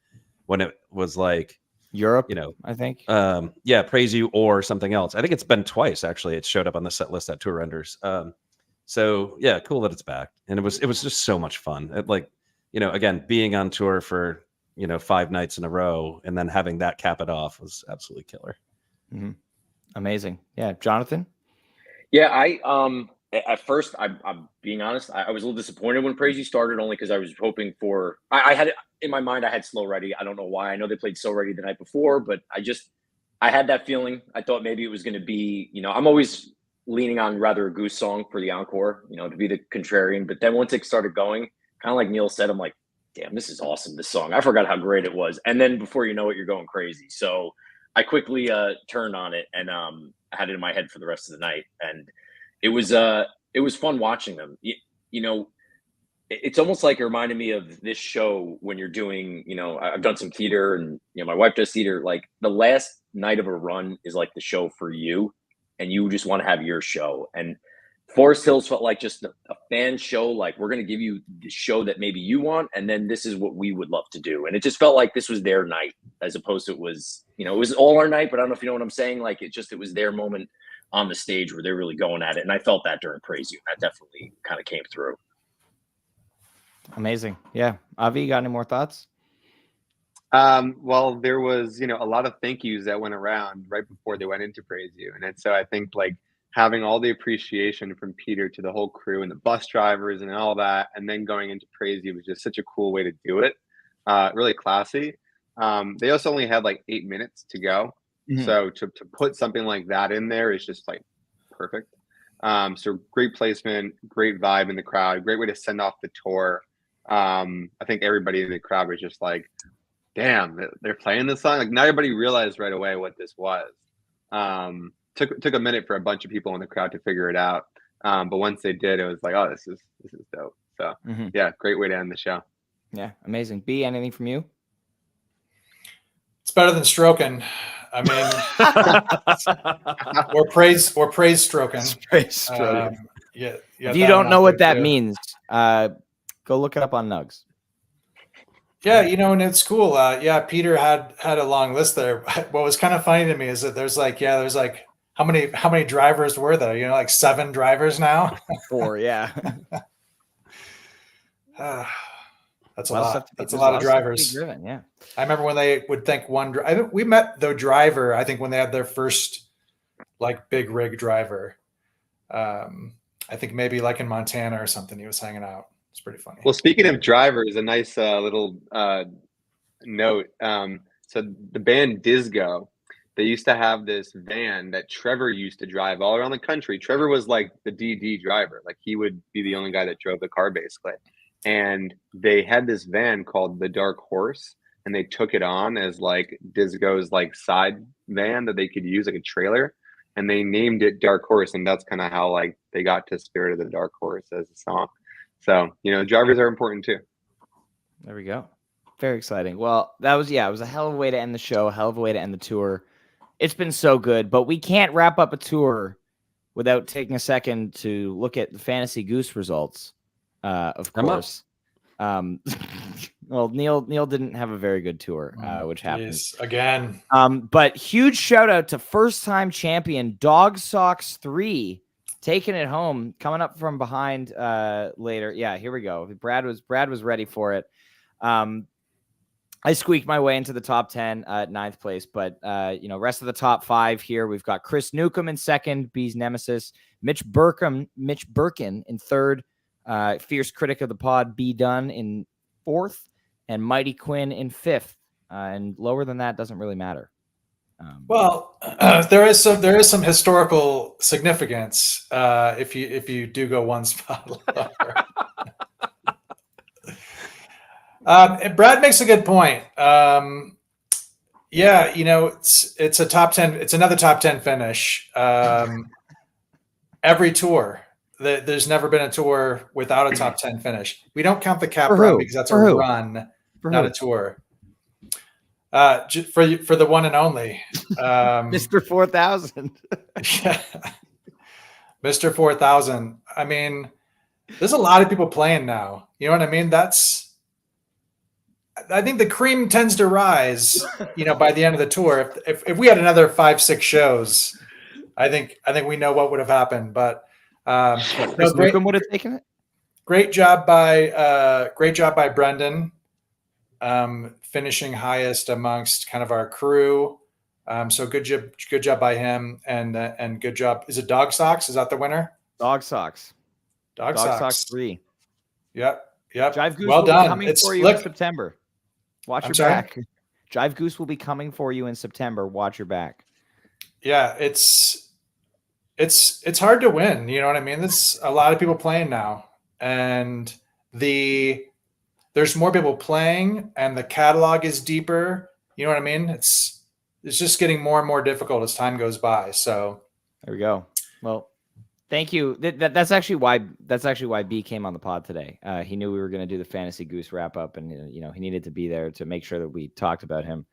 when it was like, Europe, I think. yeah, Praise You or something else. I think it's been twice actually. It showed up on the set list at tour renders. So yeah, cool that it's back. And it was just so much fun. Like, again, being on tour for 5 nights in a row and then having that cap it off was absolutely killer. Mm-hmm. Amazing. Yeah, Jonathan. Yeah, at first, I'm being honest, I was a little disappointed when Praise You started, only because I was hoping for. I had in my mind, I had Slow Ready. I don't know why. I know they played So Ready the night before, but I had that feeling. I thought maybe it was going to be, I'm always leaning on rather a Goose song for the encore, to be the contrarian. But then once it started going, kind of like Neil said, I'm like, damn, this is awesome, this song. I forgot how great it was. And then before you know it, you're going crazy. So I quickly turned on it and I had it in my head for the rest of the night. And it was fun watching them. It's almost like it reminded me of this show when you're doing, I've done some theater and, my wife does theater. Like the last night of a run is like the show for you and you just want to have your show. And Forest Hills felt like just a fan show. Like we're going to give you the show that maybe you want. And then this is what we would love to do. And it just felt like this was their night as opposed to it was all our night, but I don't know if you know what I'm saying. Like it was their moment on the stage where they're really going at it. And I felt that during Praise You. That definitely kind of came through. Amazing. Yeah. Avi, you got any more thoughts? Well, there was, a lot of thank yous that went around right before they went into Praise You. And so I think like having all the appreciation from Peter to the whole crew and the bus drivers and all that, and then going into Praise You was just such a cool way to do it. Really classy. They also only had like 8 minutes to go. Mm-hmm. So to put something like that in there is just like perfect. So great placement, great vibe in the crowd, great way to send off the tour. I think everybody in the crowd was just like, damn, they're playing this song. Like not everybody realized right away what this was. Took a minute for a bunch of people in the crowd to figure it out. But once they did, it was like, oh, this is dope. So yeah, great way to end the show. Yeah, amazing. B, anything from you? It's better than stroking. I mean, or praise stroking. Praise stroking. Yeah. If you don't know what that means, go look it up on Nugs. Yeah, and it's cool. Peter had a long list there. What was kind of funny to me is that there's like how many drivers were there? Like 7 drivers now. 4, yeah. That's a lot. That's a lot of drivers. Driven, yeah. I remember when they would think we met the driver, I think when they had their first like big rig driver. I think maybe like in Montana or something, he was hanging out. It's pretty funny. Well, speaking of drivers, a nice little note. So the band Disco, they used to have this van that Trevor used to drive all around the country. Trevor was like the DD driver. Like he would be the only guy that drove the car basically. And they had this van called the Dark Horse, and they took it on as like Disco's like side van that they could use like a trailer, and they named it Dark Horse, and that's kind of how like they got to Spirit of the Dark Horse as a song. So drivers are important too. There we go. Very exciting. Well, it was a hell of a way to end the show, a hell of a way to end the tour. It's been so good, but we can't wrap up a tour without taking a second to look at the Fantasy Goose results. Of course. Well, Neil didn't have a very good tour, which happens again. But huge shout out to first time champion Dog Socks 3 taking it home, coming up from behind later. Yeah, here we go. Brad was ready for it. I squeaked my way into the top 10 at 9th place, but rest of the top 5 here, we've got Chris Newcomb in 2nd, B's Nemesis, Mitch Birkin in 3rd, Fierce Critic of the Pod, B Dunn in 4th, and Mighty Quinn in 5th. And lower than that doesn't really matter. Well, there is some historical significance if you do go one spot lower. Brad makes a good point. It's a top 10. It's another top 10 finish every tour. there's never been a tour without a top 10 finish. We don't count the cap For run who? because that's For a who? run, For not who? a tour. For the one and only, Mr. 4000. yeah, Mr. 4000. I mean, there's a lot of people playing now. You know what I mean? I think the cream tends to rise, by the end of the tour. If we had another 5-6 shows, I think we know what would have happened. But Chris Newcomb would have taken it. great job by Brendan, finishing highest amongst kind of our crew. So good job by him, and good job. Is it Dog Socks? Is that the winner? Dog Socks. Dog Socks Socks 3. Yep. Jive Goose Well will done. be coming for you in September. Watch your back. Jive Goose will be coming for you in September. Watch your back. Yeah, it's hard to win. You know what I mean? There's a lot of people playing now, and there's more people playing, and the catalog is deeper. You know what I mean? It's just getting more and more difficult as time goes by. So there we go. Well, thank you. That's actually why B came on the pod today. He knew we were going to do the Fantasy Goose wrap up, and he needed to be there to make sure that we talked about him.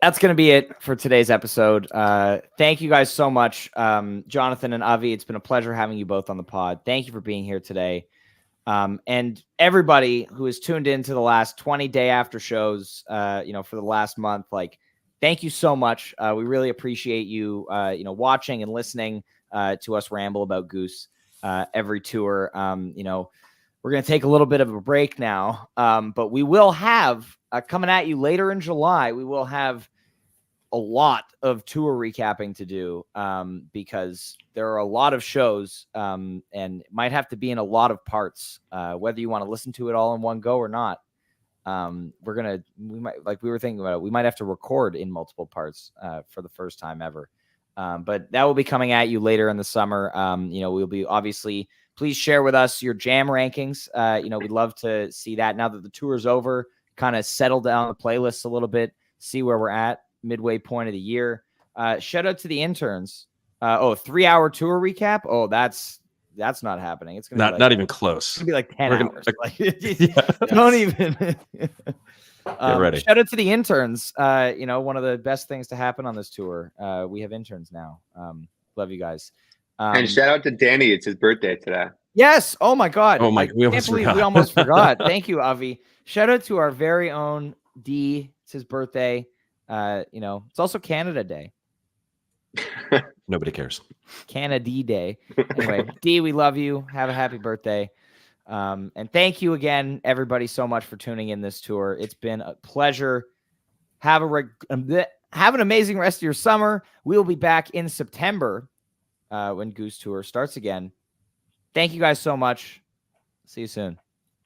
That's going to be it for today's episode. Thank you guys so much, Jonathan and Avi. It's been a pleasure having you both on the pod. Thank you for being here today. And everybody who has tuned in to the last 20 day after shows, for the last month, thank you so much. We really appreciate you, watching and listening to us ramble about Goose every tour. We're going to take a little bit of a break now, but we will have coming at you later in July. We will have a lot of tour recapping to do because there are a lot of shows and it might have to be in a lot of parts, whether you want to listen to it all in one go or not. We might, like we were thinking about it, we might have to record in multiple parts for the first time ever. But that will be coming at you later in the summer. We'll be obviously, please share with us your jam rankings. We'd love to see that now that the tour is over, kind of settle down the playlists a little bit, see where we're at midway point of the year. Shout out to the interns. 3-hour tour recap. Oh, that's not happening. It's gonna be not even close. It's gonna be like 10 hours. Yeah. Don't even Get ready. Shout out to the interns. One of the best things to happen on this tour. We have interns now. Love you guys. And shout out to Danny. It's his birthday today. Yes. Oh my God. Oh my! We almost forgot. Thank you, Avi. Shout out to our very own D. It's his birthday. It's also Canada Day. Nobody cares. Canada Day. Anyway, D, we love you. Have a happy birthday. And thank you again, everybody, so much for tuning in this tour. It's been a pleasure. Have an amazing rest of your summer. We will be back in September when Goose Tour starts again. Thank you guys so much. See you soon.